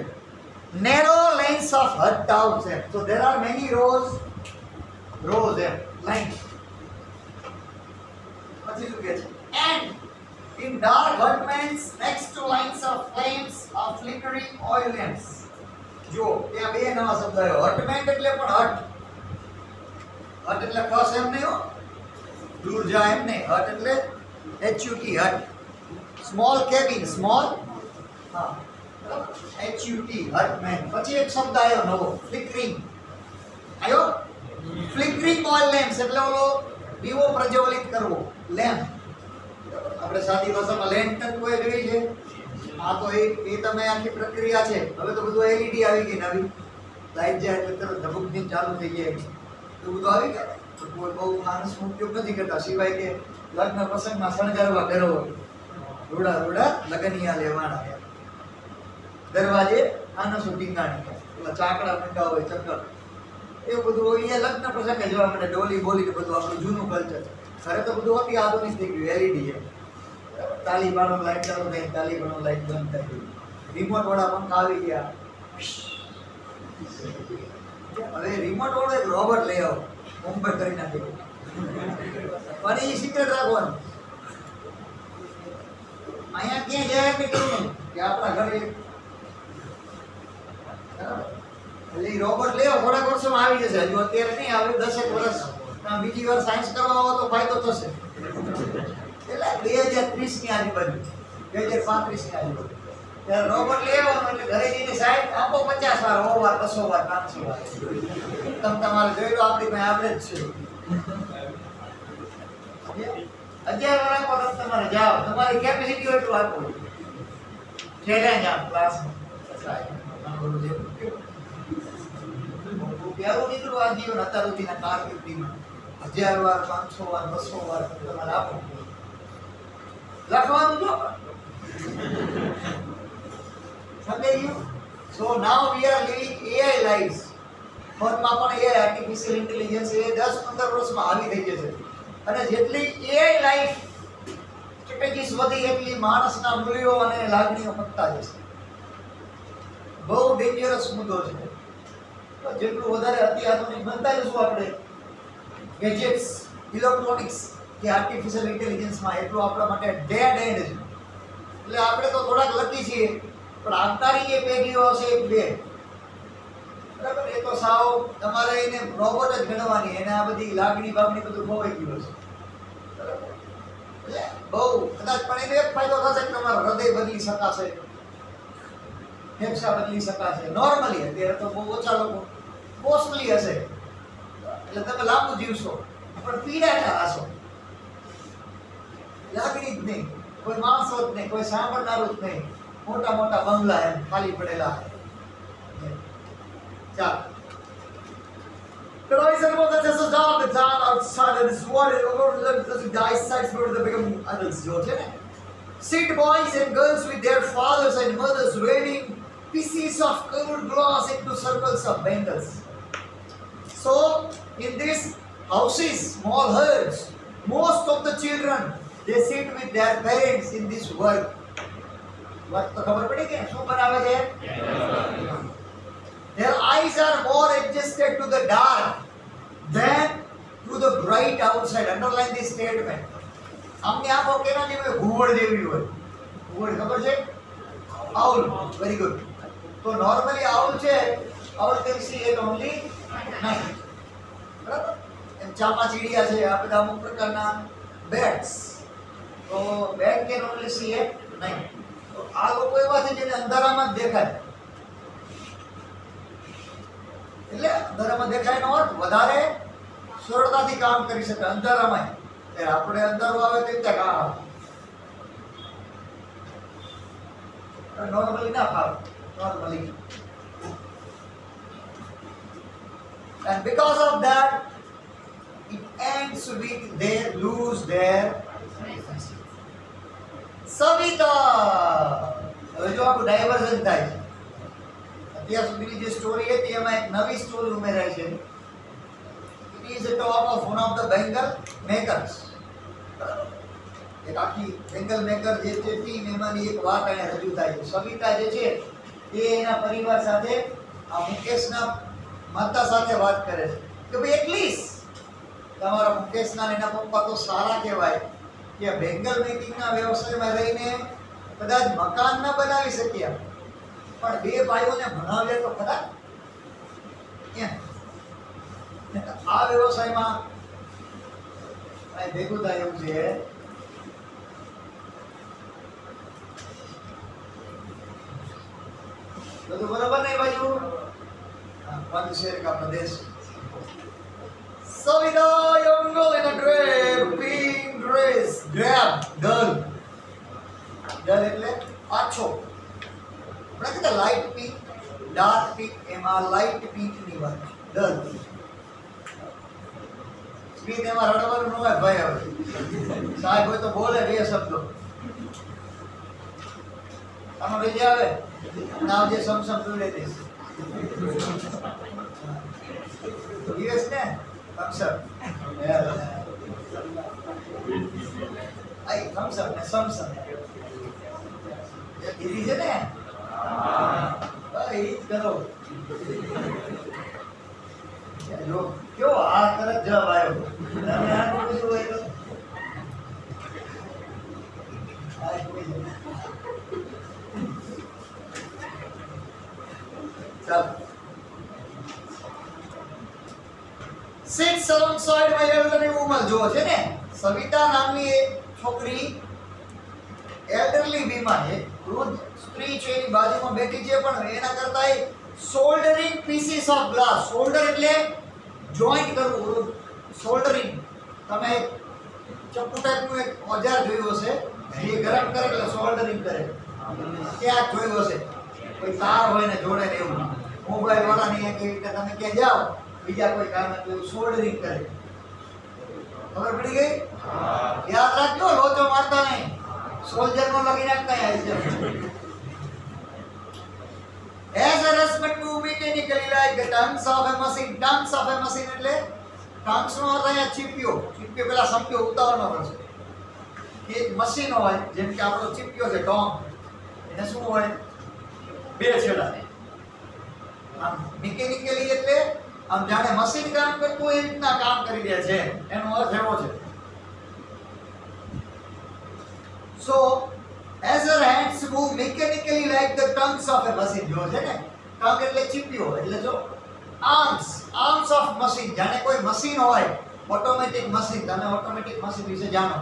Narrow lines of hut towns. So there are many rows એમ લાઇન્સ. પછી શું કે છે? And in dark hutments next to lines of flames of flickering oil lamps. જો ત્યાં બે નવા શબ્દ આવ્યો. હટમેન્ટ એટલે પણ હટ. હટ એટલે ફસ એમ નહીં હો, દૂર જાય એમ નહીં. હટ એટલે HUT હટ. સ્મોલ કેબિન સ્મોલ હા HUT હટમેન. પછી એક શબ્દ આવ્યો નવો ફ્લિકરિંગ આવ્યો. ફ્લિકરિંગ ઓઇલ લેમ્પ્સ એટલે ઓલો દીવો પ્રજ્વલિત કરવો લેમ્પ. આપણે સાદી ભાષામાં લેન્ટન કોઈ જોઈ છે. આ તો એ તમે આખી પ્રક્રિયા છે. હવે તો બધું LED આવી ગઈ નવી. લાઈટ જાય એટલે તરત ધબકની ચાલુ થઈ જાય તો બધું આવી ગયા. તો કોઈ બહુ માણસનો ઉપયોગ નથી કરતા, સિવાય કે લગ્ન પ્રસંગમાં શણગારવા કરો રોડા રોડા લગનિયા લેવાના. દરવાજે આનસો ટીંગાણી પેલા ચાકડા મૂક્યા હોય ચક્કર એવું બધું હોય. એ લગ્ન પ્રસંગે જોવા મળે. ડોલી બોલી બધું આપણું જૂનું કલ્ચર. ઘરે તો બધું અતિ આધુનિક થઈ ગયું. LED છે. તાલી બાણો લાઈટ ચાલુ થઈ, તાલી બાણો લાઈટ બંધ થઈ ગઈ. રિમોટ વાળા પંખા આવી ગયા. હવે રિમોટ વાળો એક રોબોટ લઈ આવો, મુંબઈ કરી નાખ્યો. પણ એ સિક્રેટ રાખવાનું. અહીંયા ક્યાં જાય કે કેવું કે આપણા ઘરે એટલે એ રોબોટ લેવો થોડાક વર્ષોમાં આવી જશે. હજુ અત્યારે નહીં આવે, 10 વર્ષ બીજી વાર સાયન્સ કરવા આવો તો ફાયદો થશે. એટલે 2030 ની આજુબાજુ 2035 ની આજુબાજુ ત્યારે રોબોટ લેવાનો. એટલે ઘરે જઈને સાહેબ આપો 50 વાર 100 વાર 200 વાર 500 વાર તમે તમારે જોઈ લો. આપણી પાસે આપણે જ છે. 1000 વાર આપો તમે તમારે જાઓ. તમારી કેપેસિટી હોય એટલું આપો. ચેલેન્જ આપ ક્લાસમાં પ્યારું નીકળું આ જીવન અત્યાર સુધીના કારકિર્દીમાં. 1000 વાર 500 વાર 200 વાર તમારે આપો. લખવાનું જો સમજાઈ ગયું. So now we are living AI lives. ફોનમાં પણ AI આર્ટિફિશિયલ ઇન્ટેલિજન્સ એ 10-15 વર્ષમાં આવી થઈ જશે. અને જેટલી AI લાઈફ સ્ટ્રેટેજીસ વધી એટલી માણસના મૂલ્યો અને લાગણીઓ વધતા જશે. બહુ ડેન્જરસ મુદ્દો છે. જેટલું વધારે અતિ આધુનિક બનતા જશું આપણે ગેજેટ્સ ઇલેક્ટ્રોનિક્સ કે આર્ટિફિશિયલ ઇન્ટેલિજન્સમાં, એટલું આપણા માટે ડેડ એન્ડ છે. એટલે આપણે તો થોડાક લકી છીએ, પણ આવનારી જે પેઢીઓ હશે એ બે બરાબર. એ તો સાવ તમારે એને રોબોટ જ ગણવાની. એને આ બધી લાગણી બાગણી બધું ખોવાઈ ગયું હશે બરાબર. એટલે બહુ કદાચ પણ એનો એક ફાયદો થશે કે તમારું હૃદય બદલી શકાશે, ફેફસા બદલી શકાશે નોર્મલી. અત્યારે તો બહુ ઓછા લોકો કોસ્ટલી હશે એટલે તમે લાંબુ જીવશો પણ પીડાતા હશો. લાગણી જ નહીં, કોઈ માણસો જ નહીં, કોઈ સાંભળનારું જ નહીં. મોટા મોટા બંગલા એમ ખાલી પડેલા. ચાલો. The noise and was just as dark, the town outside and this water over the eyesight for the become adults. Jo છે ને. Sit boys and girls with their fathers and mothers wearing pieces of curved glass into circles of bangles. So in these houses, small herds, most of the children they sit with their parents in this work. What તો ખબર પડી કે શું બનાવે છે? Their eyes are more adjusted to the dark than to the right outside. Underline this statement. આમની આંખો કેના જેવી હોય? ઘુવડ જેવી હોય. ઘુવડ ખબર છે? Owl. Very good. તો normally owl છે, owl can see at only night. બરાબર? એમ ચામાચીડિયા છે, આ બધા અમુક પ્રકારના bats. તો bat can only see at night. તો આ લોકો એવા છે જેને અંધારામાં જ દેખાય. એટલે અંધારામાં દેખાયનો અર્થ વધારે સરળતાથી કામ કરી શકે અંધારામાં. ત્યારે આપણે અંધારું આવે તેમ ત્યાં નોર્મલી ના ફાવે. Normally. And because of that, it ends with they lose their Savita. હવે જો આપણું ડાયવર્ઝન થાય છે. અત્યાર સુધીની જે સ્ટોરી હતી એમાં એક નવી સ્ટોરી ઉમેરાય છે. It is the talk of one of the Bengal makers. એક આખી બેંગલ મેકર જે છે ટીમ એમાંની એક વાત અહીંયા રજૂ થાય છે. સવિતા જે છે એ એના પરિવાર સાથે આ મુકેશના માતા સાથે વાત કરે છે કે ભાઈ એટલીસ્ટ તમારા મુકેશના એના પપ્પા તો સારા કહેવાય કે બેંગલ મેકિંગના વ્યવસાયમાં રહીને કદાચ મકાન ન બનાવી શક્યા પણ બે ભાઈઓને ભણાવ્યા તો ખરા. આ વ્યવસાયમાં ભેગું થાય એવું છે. બધું બરાબર નહીં બાજુ? પંચશેર का प्रदेश. Savita young girl in a drab pink dress. Drab girl. Girl એટલે આછો. આપણે કહેતા લાઇટ પિંક, ડાર્ક પિંક, એમાં લાઇટ પિંક ની વાત. ગર્લ. સ્પીડ એમાં રડવાનું ન હોય ભાઈ. હવે સાહેબ હોય તો બોલે બે શબ્દો. આમાં બીજે આવે નામ જે સમસમ જોડે દે યુએસ ને સમસમ આઈ સમસમ ને સમસમ દીદી છે ને ભાઈ કરો જો કેવો આ તરત જવાબ આવ્યો. તમે આ પૂછ્યું હોય તો Sits alongside my elderly woman. જો છે ને સવિતા નામની એક છોકરી elderly woman છે, વૃદ્ધ સ્ત્રી છે, એની બાજુમાં બેઠી છે પણ એના કરતા soldering pieces of glass. Solder એટલે જોઈન્ટ કરવું. soldering તમે ચપ્પુ ટાઈપનું એક ઓજાર જોયું હશે જે ગરમ કરે એટલે સોલ્ડરિંગ કરે. ક્યાં જોયું હશે? કોઈ તાર હોય ને જોડે ને એવું. મોબાઈલ વાળાની કેવી રીતે તમે ક્યાં જાઓ બીજા કોઈ કામ એટલે સોલ્ડરિંગ કરે. ખબર પડી ગઈ? યાદ રાખજો, લોચો મારતા નહીં. સોલ્જર નો લગી નાખતા આવી. As a respect to mechanically like the tongues of a machine. Tongues of a machine એટલે tongues નો અર્થ અહીંયા ચીપિયો. ચીપિયો પેલા સંપ્યો ઉતારવાનો કરશે. એક મશીન હોય જેમ કે આપણો ચીપિયો છે ડોંગ, એને શું હોય? બે છેડા. આમ મિકેનિકલી એટલે આમ જાણે મશીન કામ કરતું હોય એ રીતના કામ કરી દે છે, એનો અર્થ એવો છે. So as her hands move mechanically like the tongues of a machine. જો છે ને tongue એટલે ચીપિયો એટલે જો arms of machine. જાણે કોઈ મશીન હોય ઓટોમેટિક મશીન. તમે ઓટોમેટિક મશીન વિશે જાણો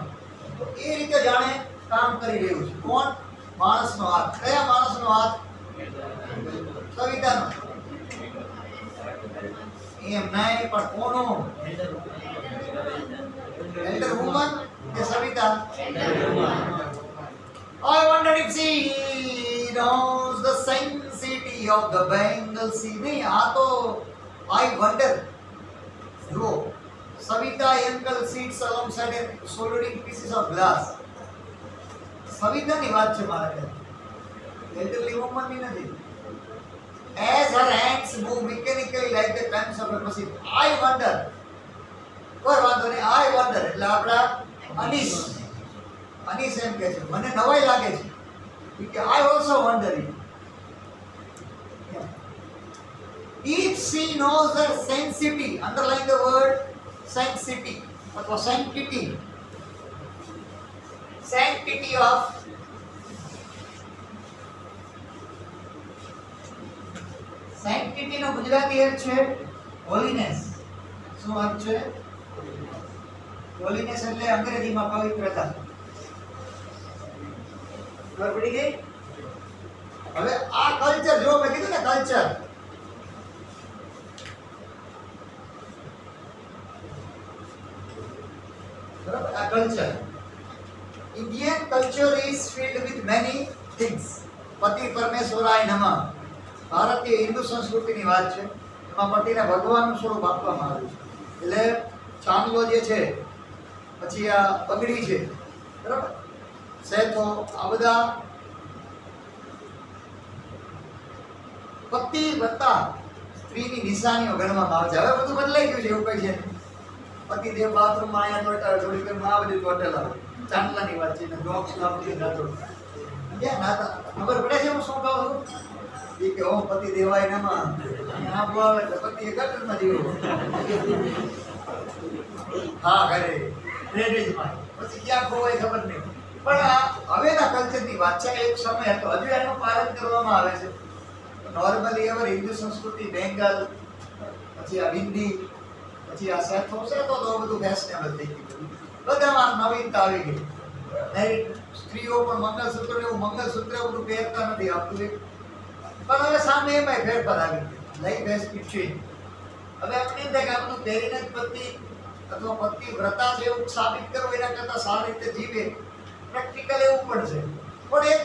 તો એ રીતે જાણે કામ કરી રહ્યું છે. કોણ? માણસનો હાથ. કયા માણસનો હાથ? સવિતાનો. એમ નહીં પણ કોનો? એલ્ડર વુમન કે Savita? I wonder if she knows the sanctity of the Bengal sea. नहीं आ तो I wonder. जो Savita young sits alongside a soldering pieces of glass. Savita ની વાત છે મારા કે elderly woman ની નથી. As her hands move mechanically like the tongues of a machine. I wonder. કોઈ વાંધો નહીં. I wonder એટલે આપણા અનીશ એમ કહે છે મને નવાઈ લાગે છે કે I also wondering if she knows the sanctity. Underline the word sanctity. અથવા સેન્ટિટી ઓફ સેન્ટિટી નો ગુજરાતી અર્થ છે હોલીનેસ. શું અર્થ છે? હોલીનેસ એટલે અંગ્રેજીમાં પવિત્રતા. ખબર પડી ગઈ? હવે આ કલ્ચર, જો મેં કીધું ને કલ્ચર, બરાબર, આ culture, Indian culture is field with many things. પતિ પરમેશ્વરાય નમઃ ભારતીય હિન્દુ સંસ્કૃતિની વાત છે. એમાં પતિને ભગવાનનું સ્વરૂપ આપવામાં આવ્યું છે. એટલે ચાંદલો જે છે, પછી આ પગડી છે, બરાબર, સેથો, આ બધા પતિ વત્તા સ્ત્રીની નિશાનીઓ ગણવામાં આવે છે. હવે બધું બદલાઈ ગયું છે, એવું કઈ છે નહીં. પતિદેવ બાથરૂમમાં અહીંયા ટોટા જોડી કે આ બધી ટોટલ આવે, ચાંદલાની વાત છે ને ડોગ્સ ના બધી નાતો ક્યાં નાતા. ખબર પડે છે હું શું કહું છું? એ કે ઓમ પતિ દેવાય નમઃ, આ બોલાવે એટલે પતિ ગટરમાં જીવો. હા ઘરે રેડેજમાં પછી ક્યાં ખોવાય ખબર નહીં. પણ હવેના કલ્ચરની વાત છે. એક સમય હતો, હજુ એનું પાલન કરવામાં આવે છે. નોર્મલી એવર હિન્દુ સંસ્કૃતિ, બેંગાલ, પછી આ હિન્દી, પછી આ સેથો તો બધું ફેશનેબલ થઈ ગયું. બધામાં નવીનતા આવી ગઈ. સ્ત્રીઓ પણ મંગલસૂત્ર એવું મંગલસૂત્ર બધું પહેરતા નથી આવતું. પણ હવે સામે એમાંય ફેરફાર આવી ગયો. Life has been change. હવે આપણે એમ થાય કે આ બધું પહેરીને જ પતિ અથવા પતિ વ્રતા છે એવું સાબિત કરવું એના કરતાં સારી રીતે જીવે, પ્રેક્ટિકલ એવું પણ છે. પણ એક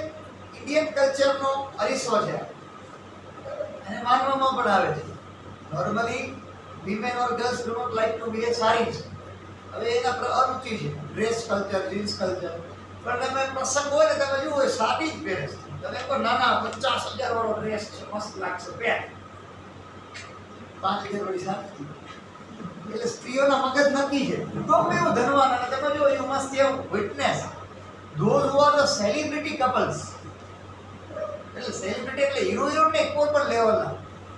ઇન્ડિયન કલ્ચરનો અરીસો છે અને માનવામાં પણ આવે છે. Normally women or girls do not like to wear sarees. હવે એના પર અરુચિ છે, ડ્રેસ કલ્ચર, જીન્સ કલ્ચર. પણ તમે પ્રસંગ હોય ને તમે જુઓ સાડી જ પહેરે છે. તમે કોઈ નાના 50,000 વાળો ડ્રેસ છે, મસ્ત લાગશે, પહેર. 5,000 વાળી સાડી. એટલે સ્ત્રીઓના મગજ નક્કી છે. ગમે એવું ધનવાન, અને તમે જુઓ you must have witness those who are the celebrity couples. એટલે સેલિબ્રિટી એટલે હીરો હિરોઈન ને કોઈ પણ લેવલના,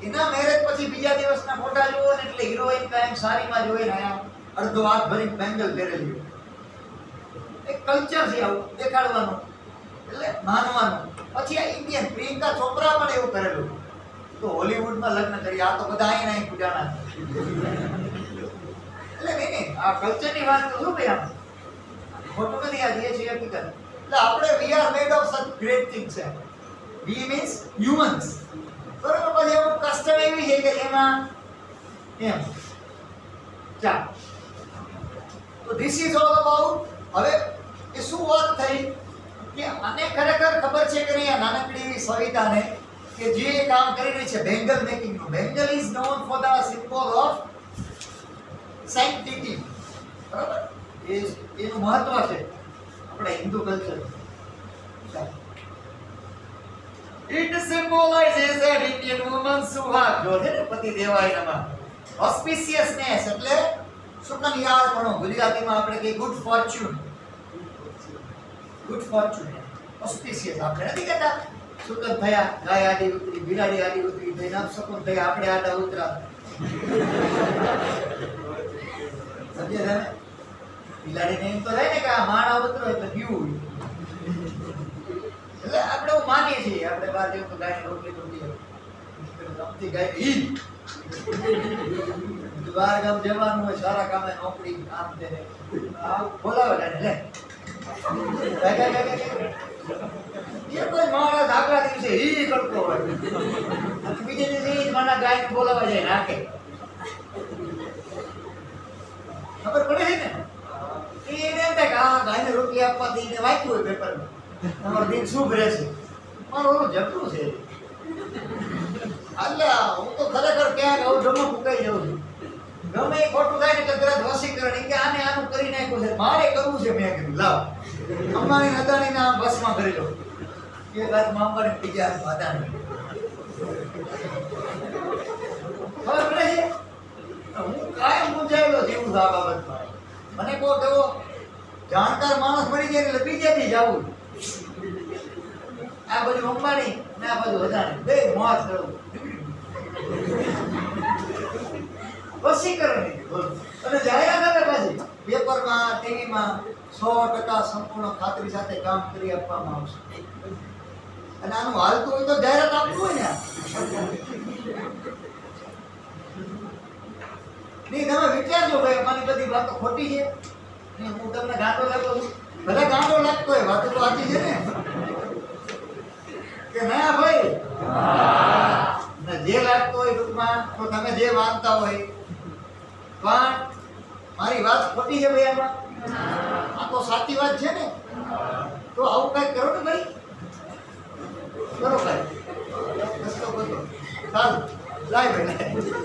એના મેરેજ પછી બીજા દિવસના ફોટા જોવો ને એટલે હિરોઈન કાયમ સાડીમાં જોઈને આયા અડધો હાથ ભરી બેંગલ પહેરેલી. એક કલ્ચર છે આવું દેખાડવાનું, એટલે માનવાનું. પછી આ ઇન્ડિયન પ્રિયંકા ચોપરા પણ એવું કરેલું. તો હોલીવુડમાં લગ્ન કરી, આ તો બધા અહીંયા અહીં પૂજાના. એટલે નહીં, આ કલ્ચરની વાત તો શું ભાઈ, આમ ખોટું નથી. આ જે છે હકીકત. એટલે આપણે વી આર મેડ ઓફ સચ great things. We means humans. બરાબર. પછી અમુક કસ્ટમ એવી છે કે એમાં એમ ચા. તો ધીસ ઇઝ ઓલ અબાઉટ. હવે એ શું વાત થઈ કે આને ખરેખર ખબર છે કે નહીં આ નાનકડી એવી સવિતાને કે જે કામ કરી રહી છે બેંગલ મેકિંગનું. Bangle is known for the symbol of sanctity. બરાબર. એનું મહત્વ છે આપણે Hindu culture. It symbolizes that Indian women સુહાગ જો છે ને પતિ દેવાય નમઃ. Auspiciousness એટલે સુકન્યાળપણું. ગુજરાતીમાં આપણે કહીએ good Fortune. Good Fortune, auspicious. આપણે નથી કહેતા સુકન થયા, ગાય આડી ઉતરી, બિલાડી આડી ઉતરી, તો નામ સુકન થયા, આપણે આડા ઉતરા. સમજે છે? બિલાડીને એમ તો થાય ને કે આ માણા ઉતરો એટલે પીવું. એટલે આપણે એવું માનીએ છીએ. આપણે બહાર જેવું તો ગાયને રોટલી રોટલી ગમતી ગાય ઈ બહાર ગામ જવાનું હોય, સારા કામે નોકરી કામ તેને બોલાવે ગાયને લે એ કોઈ માણસ આગલા દિવસે ઈ કરતો હોય અને બીજે દિવસે ઈ મારા ગાયને બોલાવા જાય નાખે. ખબર પડે છે ને? એને એમ થાય કે આ ગાયને રોટલી આપવાથી એને વાંચ્યું હોય પેપરમાં તમારું દિન શુભ રહેશે. પણ ઓલું જબરું છે. એટલે હું તો ખરેખર ક્યાંક આવું જમા ફૂંકાઈ જાઉં છું. ગમે એ ખોટું થાય ને એટલે તરત વસીકરણ કે આને આનું કરી નાખ્યું છે, મારે કરવું છે. મેં કીધું લાવ અંબાણી અદાણીના બસમાં કરી લો. એ બાદમાં અંબાણી બીજા અદાણી. ખબર પડે છે? હું કાયમ મૂંઝાયેલો જીવું છું આ બાબતમાં. મને કોઈ એવો જાણકાર માણસ મળી જાય એટલે બીજેથી જવું. આ બધું અંબાણી ને આ બધું અદાણી બે મોજ કરવું. વસીકરણ અને જાહેરાત આવે પાછી 2 પેપરમાં ટીવીમાં 100% સંપૂર્ણ ખાતરી સાથે કામ કરી આપવામાં આવશે. અને આનું હાલતું હોય તો જાહેરાત આપવું હોય ને. નહીં, તમે વિચારજો ભાઈ, અમારી બધી વાતો ખોટી છે. હું તમને ગાંડો લાગતો છું, ભલે ગાંડો લાગતો હોય, વાતો તો સાચી છે ને કે ના ભાઈ? ને જે લાગતો હોય ટૂંકમાં તો તમે જે માનતા હોય, પણ મારી વાત ખોટી છે ભાઈ આમાં? આ તો સાચી વાત છે ને. તો આવું કઈ કરો ને ભાઈ, કરો કઈ રસ્તો બધો સારું લાય ભાઈ.